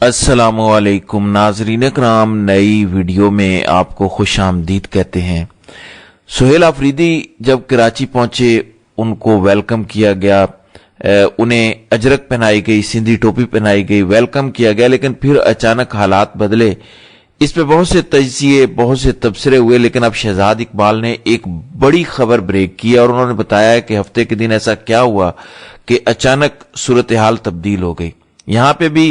अस्सलामु अलैकुम नाजरीन करام, नई वीडियो में आपको खुश आमदीद कहते हैं। सुहेल अफरीदी जब कराची पहुंचे उनको वेलकम किया गया, उन्हें अजरक पहनाई गई, सिंधी टोपी पहनाई गई, वेलकम किया गया। लेकिन फिर अचानक हालात बदले। इस पे बहुत से तजिए, बहुत से तबसरे हुए, लेकिन अब शहजाद इकबाल ने एक बड़ी खबर ब्रेक की और उन्होंने बताया कि हफ्ते के दिन ऐसा क्या हुआ कि अचानक सूरत हाल तब्दील हो गई। यहां पे भी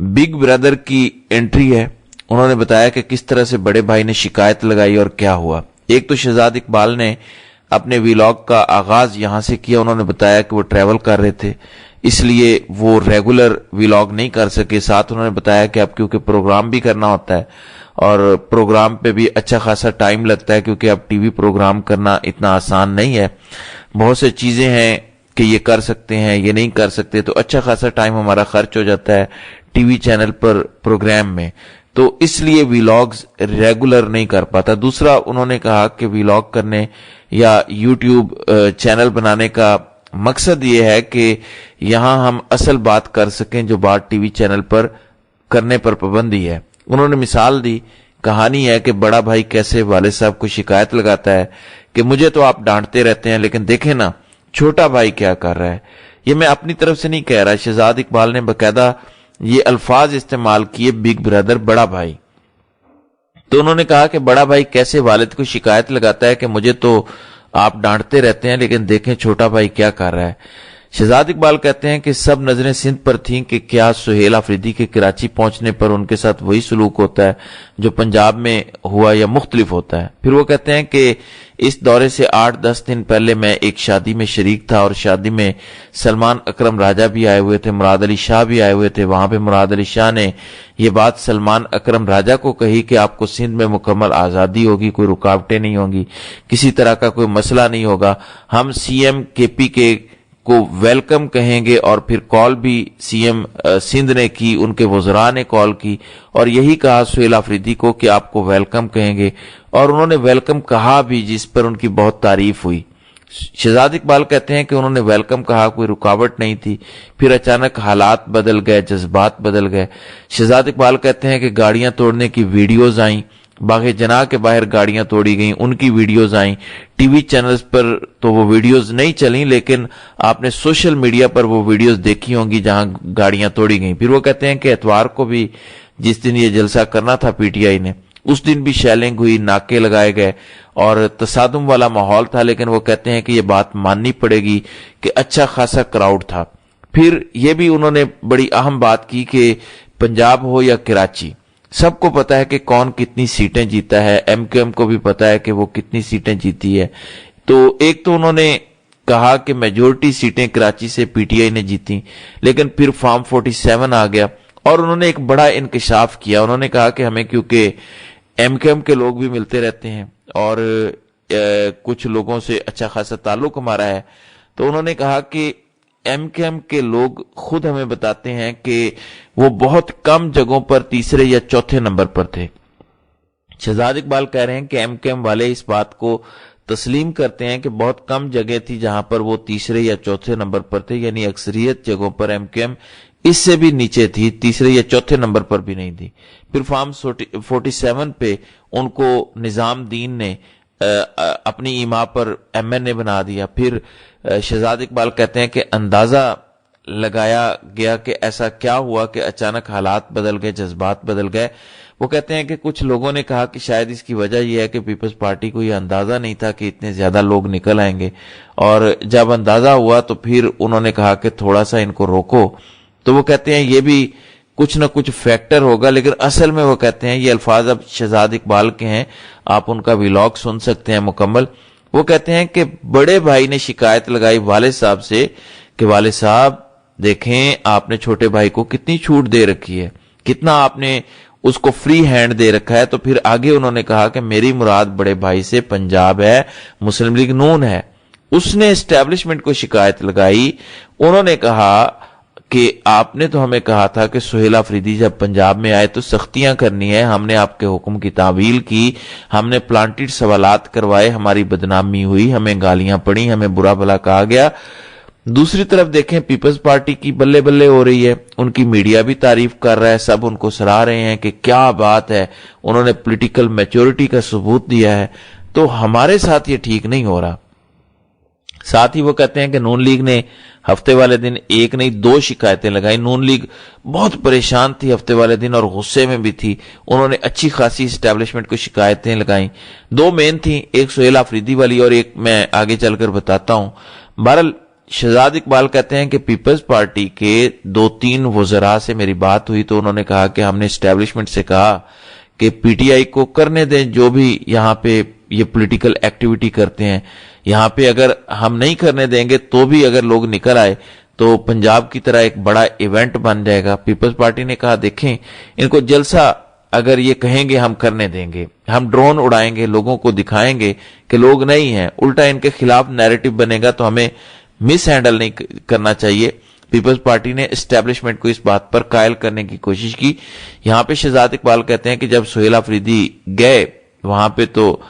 बिग ब्रदर की एंट्री है। उन्होंने बताया कि किस तरह से बड़े भाई ने शिकायत लगाई और क्या हुआ। एक तो शहजाद इकबाल ने अपने व्लॉग का आगाज यहां से किया। उन्होंने बताया कि वो ट्रैवल कर रहे थे, इसलिए वो रेगुलर व्लॉग नहीं कर सके। साथ उन्होंने बताया कि अब क्योंकि प्रोग्राम भी करना होता है और प्रोग्राम पे भी अच्छा खासा टाइम लगता है, क्योंकि अब टीवी प्रोग्राम करना इतना आसान नहीं है। बहुत से चीजें हैं कि ये कर सकते हैं, ये नहीं कर सकते, तो अच्छा खासा टाइम हमारा खर्च हो जाता है टीवी चैनल पर प्रोग्राम में, तो इसलिए व्लॉग्स रेगुलर नहीं कर पाता। दूसरा, उन्होंने कहा कि व्लॉग करने या यूट्यूब चैनल बनाने का मकसद ये है कि यहां हम असल बात कर सकें जो बात टीवी चैनल पर करने पर पाबंदी है। उन्होंने मिसाल दी, कहानी है कि बड़ा भाई कैसे वालिद साहब को शिकायत लगाता है कि मुझे तो आप डांटते रहते हैं, लेकिन देखें ना छोटा भाई क्या कर रहा है। ये मैं अपनी तरफ से नहीं कह रहा, शहजाद इकबाल ने बकायदा ये अल्फाज इस्तेमाल किए, बिग ब्रदर, बड़ा भाई। तो उन्होंने कहा कि बड़ा भाई कैसे वालिद को शिकायत लगाता है कि मुझे तो आप डांटते रहते हैं, लेकिन देखें छोटा भाई क्या कर रहा है। शहजाद इकबाल कहते हैं कि सब नजरें सिंध पर थीं कि क्या सुहेल अफरीदी के कराची पहुंचने पर उनके साथ वही सलूक होता है जो पंजाब में हुआ या मुख्तलिफ होता है। फिर वो कहते हैं कि इस दौरे से 8-10 दिन पहले मैं एक शादी में शरीक था और शादी में सलमान अकरम राजा भी आए हुए थे, मुराद अली शाह भी आए हुए थे। वहां पे मुराद अली शाह ने ये बात सलमान अकरम राजा को कही कि आपको सिंध में मुकम्मल आजादी होगी, कोई रुकावटें नहीं होंगी, किसी तरह का कोई मसला नहीं होगा, हम सीएम केपी के को वेलकम कहेंगे। और फिर कॉल भी सीएम सिंध ने की, उनके वज़रा ने कॉल की और यही कहा सुहेल अफरीदी को कि आपको वेलकम कहेंगे, और उन्होंने वेलकम कहा भी, जिस पर उनकी बहुत तारीफ हुई। शहजाद इकबाल कहते हैं कि उन्होंने वेलकम कहा, कोई रुकावट नहीं थी। फिर अचानक हालात बदल गए, जज्बात बदल गए। शहजाद इकबाल कहते हैं कि गाड़ियां तोड़ने की वीडियोज आई, बागे जनाह के बाहर गाड़ियां तोड़ी गईं, उनकी वीडियोज आई। टीवी चैनल्स पर तो वो वीडियोज नहीं चली, लेकिन आपने सोशल मीडिया पर वो वीडियोज देखी होंगी जहां गाड़ियां तोड़ी गईं। फिर वो कहते हैं कि एतवार को भी, जिस दिन ये जलसा करना था पीटीआई ने, उस दिन भी शेलिंग हुई, नाके लगाए गए और तसादुम वाला माहौल था। लेकिन वो कहते हैं कि ये बात माननी पड़ेगी कि अच्छा खासा क्राउड था। फिर ये भी उन्होंने बड़ी अहम बात की कि पंजाब हो या कराची, सबको पता है कि कौन कितनी सीटें जीता है। एमक्यूएम को भी पता है कि वो कितनी सीटें जीती है। तो एक तो उन्होंने कहा कि मेजोरिटी सीटें कराची से पीटीआई ने जीती, लेकिन फिर फॉर्म 47 आ गया और उन्होंने एक बड़ा इंकशाफ किया। उन्होंने कहा कि हमें, क्योंकि एमक्यूएम के लोग भी मिलते रहते हैं और कुछ लोगों से अच्छा खासा ताल्लुक हमारा है, तो उन्होंने कहा कि एमक्यूएम के लोग खुद हमें बताते हैं कि वो बहुत कम जगहों पर तीसरे या चौथे नंबर पर थे। शहजाद इकबाल कह रहे हैं कि एमक्यूएम वाले इस बात को तस्लीम करते हैं कि बहुत कम जगह थी जहां पर वो तीसरे या चौथे नंबर पर थे, यानी अक्सरियत जगहों पर एमक्यूएम इससे भी नीचे थी, तीसरे या चौथे नंबर पर भी नहीं थी। फिर फॉर्म 47 पे उनको निजाम दीन ने अपनी ईमा पर एमएनए बना दिया। फिर शहजाद इकबाल कहते हैं कि अंदाजा लगाया गया कि ऐसा क्या हुआ कि अचानक हालात बदल गए, जज्बात बदल गए। वो कहते हैं कि कुछ लोगों ने कहा कि शायद इसकी वजह यह है कि पीपल्स पार्टी को यह अंदाजा नहीं था कि इतने ज्यादा लोग निकल आएंगे, और जब अंदाजा हुआ तो फिर उन्होंने कहा कि थोड़ा सा इनको रोको। तो वो कहते हैं ये भी कुछ ना कुछ फैक्टर होगा, लेकिन असल में वो कहते हैं, ये अल्फाज अब शहजाद इकबाल के हैं, आप उनका व्लॉग सुन सकते हैं मुकम्मल। वो कहते हैं कि बड़े भाई ने शिकायत लगाई वालिद साहब से कि वालिद साहब देखें, आपने छोटे भाई को कितनी छूट दे रखी है, कितना आपने उसको फ्री हैंड दे रखा है। तो फिर आगे उन्होंने कहा कि मेरी मुराद बड़े भाई से पंजाब है, मुस्लिम लीग नून है। उसने एस्टेब्लिशमेंट को शिकायत लगाई। उन्होंने कहा कि आपने तो हमें कहा था कि सुहेल अफरीदी जब पंजाब में आए तो सख्तियां करनी है, हमने आपके हुक्म की तावील की, हमने प्लांटेड सवालात करवाए, हमारी बदनामी हुई, हमें गालियां पड़ी, हमें बुरा भला कहा गया। दूसरी तरफ देखें पीपल्स पार्टी की बल्ले बल्ले हो रही है, उनकी मीडिया भी तारीफ कर रहा है, सब उनको सराह रहे हैं कि क्या बात है, उन्होंने पॉलिटिकल मैच्योरिटी का सबूत दिया है। तो हमारे साथ ये ठीक नहीं हो रहा। साथ ही वो कहते हैं कि नून लीग ने हफ्ते वाले दिन एक नहीं 2 शिकायतें लगाई। नून लीग बहुत परेशान थी हफ्ते वाले दिन और गुस्से में भी थी। उन्होंने अच्छी खासी एस्टेब्लिशमेंट को शिकायतें लगाई। 2 मेन थी, एक सुहेल आफरीदी वाली और एक मैं आगे चलकर बताता हूं। बहरहाल शहजाद इकबाल कहते हैं कि पीपल्स पार्टी के 2-3 वज़रा से मेरी बात हुई तो उन्होंने कहा कि हमने एस्टेब्लिशमेंट से कहा कि पीटीआई को करने दें जो भी यहाँ पे ये पॉलिटिकल एक्टिविटी करते हैं। यहाँ पे अगर हम नहीं करने देंगे तो भी अगर लोग निकल आए तो पंजाब की तरह एक बड़ा इवेंट बन जाएगा। पीपल्स पार्टी ने कहा देखें, इनको जलसा अगर ये कहेंगे हम करने देंगे, हम ड्रोन उड़ाएंगे, लोगों को दिखाएंगे कि लोग नहीं हैं, उल्टा इनके खिलाफ नैरेटिव बनेगा, तो हमें मिस हैंडल नहीं करना चाहिए। पीपल्स पार्टी ने एस्टेब्लिशमेंट को इस बात पर कायल करने की कोशिश की। यहां पे शहजाद इकबाल कहते हैं कि जब सुहेल आफरीदी गए वहां पे तो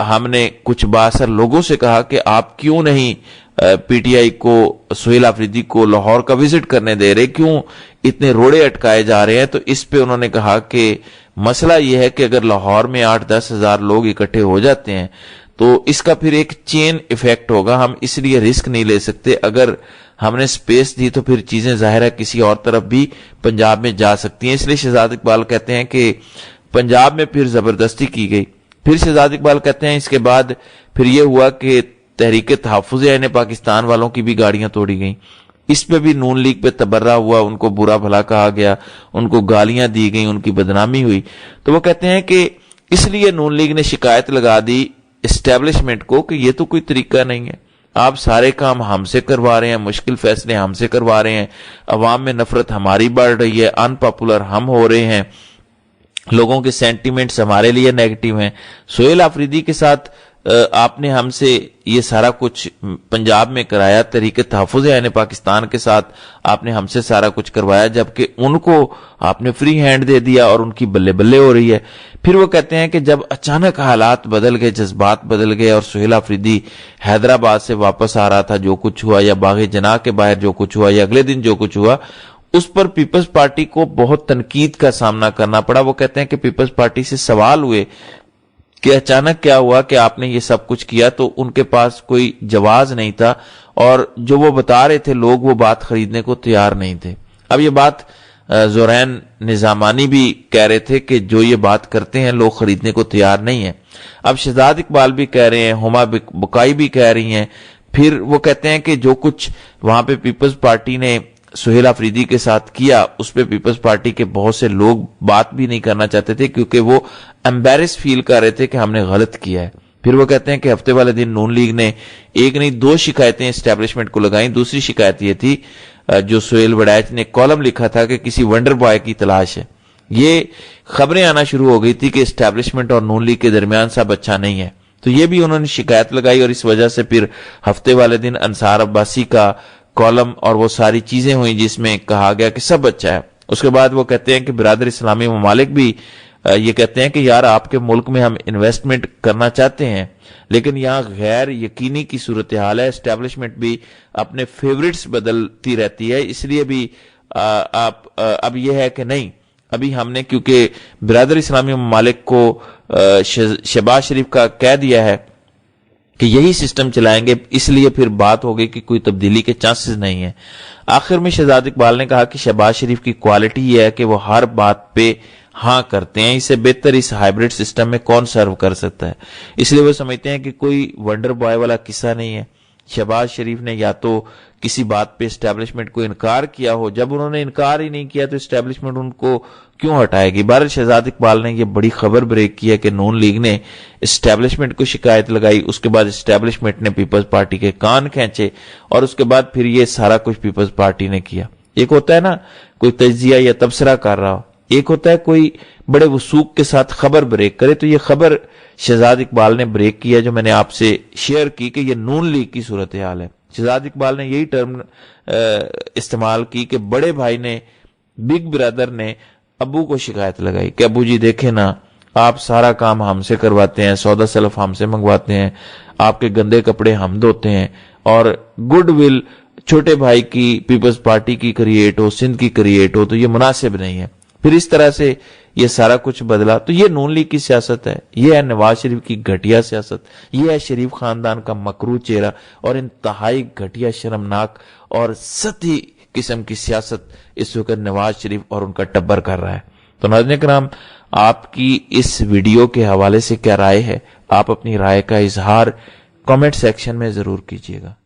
हमने कुछ बासर लोगों से कहा कि आप क्यों नहीं पीटीआई को सुहेल आफरीदी को लाहौर का विजिट करने दे रहे, क्यों इतने रोड़े अटकाए जा रहे हैं। तो इस पे उन्होंने कहा कि मसला यह है कि अगर लाहौर में 8-10 हजार लोग इकट्ठे हो जाते हैं तो इसका फिर एक चेन इफेक्ट होगा, हम इसलिए रिस्क नहीं ले सकते। अगर हमने स्पेस दी तो फिर चीजें जाहिर है किसी और तरफ भी पंजाब में जा सकती हैं। इसलिए शहजाद इकबाल कहते हैं कि पंजाब में फिर जबरदस्ती की गई। फिर शहजाद इकबाल कहते हैं इसके बाद फिर यह हुआ कि तहरीके तहफ़्फ़ुज़ ऐन पाकिस्तान वालों की भी गाड़ियां तोड़ी गई। इस पे भी नून लीग पे तबर्रा हुआ, उनको बुरा भला कहा गया, उनको गालियां दी गई, उनकी बदनामी हुई। तो वो कहते हैं कि इसलिए नून लीग ने शिकायत लगा दी एस्टेब्लिशमेंट को कि ये तो कोई तरीका नहीं है, आप सारे काम हमसे करवा रहे हैं, मुश्किल फैसले हमसे करवा रहे हैं, अवाम में नफरत हमारी बढ़ रही है, अनपॉपुलर हम हो रहे हैं, लोगों के सेंटिमेंट्स हमारे लिए नेगेटिव हैं। सुहेल आफरीदी के साथ आपने हमसे ये सारा कुछ पंजाब में कराया, तहरीके तहफ़्फ़ुज़ ऐन पाकिस्तान के साथ आपने हमसे सारा कुछ करवाया, जबकि उनको आपने फ्री हैंड दे दिया और उनकी बल्ले बल्ले हो रही है। फिर वो कहते हैं कि जब अचानक हालात बदल गए, जज्बात बदल गए और सुहेल आफरीदी हैदराबाद से वापस आ रहा था, जो कुछ हुआ या बाग़े जनाह के बाहर जो कुछ हुआ या अगले दिन जो कुछ हुआ, उस पर पीपल्स पार्टी को बहुत तनकीद का सामना करना पड़ा। वो कहते हैं कि पीपल्स पार्टी से सवाल हुए कि अचानक क्या हुआ कि आपने ये सब कुछ किया, तो उनके पास कोई जवाब नहीं था और जो वो बता रहे थे लोग वो बात खरीदने को तैयार नहीं थे। अब ये बात ज़ुरैन निज़ामानी भी कह रहे थे कि जो ये बात करते हैं लोग खरीदने को तैयार नहीं है। अब शहजाद इकबाल भी कह रहे हैं, हुमा बुकाई भी कह रही हैं। फिर वो कहते हैं कि जो कुछ वहां पे पीपल्स पार्टी ने सुहेल आफरीदी के साथ किया उस पे पीपल्स पार्टी के बहुत से लोग बात भी नहीं करना चाहते थे, क्योंकि वो एम्बेरस फील कर रहे थे कि हमने गलत किया है। फिर वो कहते हैं कि हफ्ते वाले दिन नून लीग ने एक नहीं 2 शिकायतें एस्टेब्लिशमेंट को लगाई। दूसरी शिकायत ये थी, जो सुहेल वड़ैच ने कॉलम लिखा था कि किसी वंडर बॉय की तलाश है। ये खबरें आना शुरू हो गई थी कि एस्टेब्लिशमेंट और नून लीग के दरमियान सब अच्छा नहीं है, तो ये भी उन्होंने शिकायत लगाई और इस वजह से फिर हफ्ते वाले दिन अंसार अब्बासी का कॉलम और वो सारी चीजें हुई जिसमें कहा गया कि सब अच्छा है। उसके बाद वो कहते हैं कि बिरादर इस्लामी ममालिक भी ये कहते हैं कि यार आपके मुल्क में हम इन्वेस्टमेंट करना चाहते हैं, लेकिन यहाँ गैर यकीनी की सूरत हाल है, एस्टेब्लिशमेंट भी अपने फेवरेट्स बदलती रहती है, इसलिए भी अब ये है कि नहीं, अभी हमने क्योंकि बिरादर इस्लामी ममालिक को शहबाज शरीफ का कह दिया है कि यही सिस्टम चलाएंगे, इसलिए फिर बात हो गई कि कोई तब्दीली के चांसेस नहीं है। आखिर में शहजाद इकबाल ने कहा कि शहबाज शरीफ की क्वालिटी यह है कि वो हर बात पे हाँ करते हैं, इससे बेहतर इस हाइब्रिड सिस्टम में कौन सर्व कर सकता है। इसलिए वो समझते हैं कि कोई वंडर बॉय वाला किस्सा नहीं है। शहबाज शरीफ ने या तो किसी बात पे एस्टेब्लिशमेंट को इनकार किया हो, जब उन्होंने इनकार ही नहीं किया तो एस्टेब्लिशमेंट उनको क्यों हटाएगी। बहरहाल शहजाद इकबाल ने यह बड़ी खबर ब्रेक की है कि नून लीग ने एस्टेब्लिशमेंट को शिकायत लगाई, उसके बाद एस्टेब्लिशमेंट ने पीपल्स पार्टी के कान खींचे और उसके बाद फिर ये सारा कुछ पीपल्स पार्टी ने किया। एक होता है ना कोई तज्जिया या तबसरा कर रहा हो, एक होता है कोई बड़े वसूख के साथ खबर ब्रेक करे। तो ये खबर शहजाद इकबाल ने ब्रेक किया जो मैंने आपसे शेयर की कि ये नून लीग की सूरत हाल है। शहजाद इकबाल ने यही टर्म इस्तेमाल की कि बड़े भाई ने, बिग ब्रदर ने अबू को शिकायत लगाई कि अबू जी देखे ना, आप सारा काम हमसे करवाते हैं, सौदा सलफ हमसे मंगवाते हैं, आपके गंदे कपड़े हम धोते हैं और गुडविल छोटे भाई की पीपल्स पार्टी की क्रिएट हो, सिंध की क्रिएट हो, तो ये मुनासिब नहीं है। फिर इस तरह से ये सारा कुछ बदला। तो ये नून लीग की सियासत है, ये है नवाज शरीफ की घटिया सियासत, ये है शरीफ खानदान का मकरू चेहरा और इंतहाई घटिया, शर्मनाक और सती किस्म की सियासत इस वक्त नवाज शरीफ और उनका टब्बर कर रहा है। तो नाज़रीन किराम, आपकी इस वीडियो के हवाले से क्या राय है? आप अपनी राय का इजहार कमेंट सेक्शन में जरूर कीजिएगा।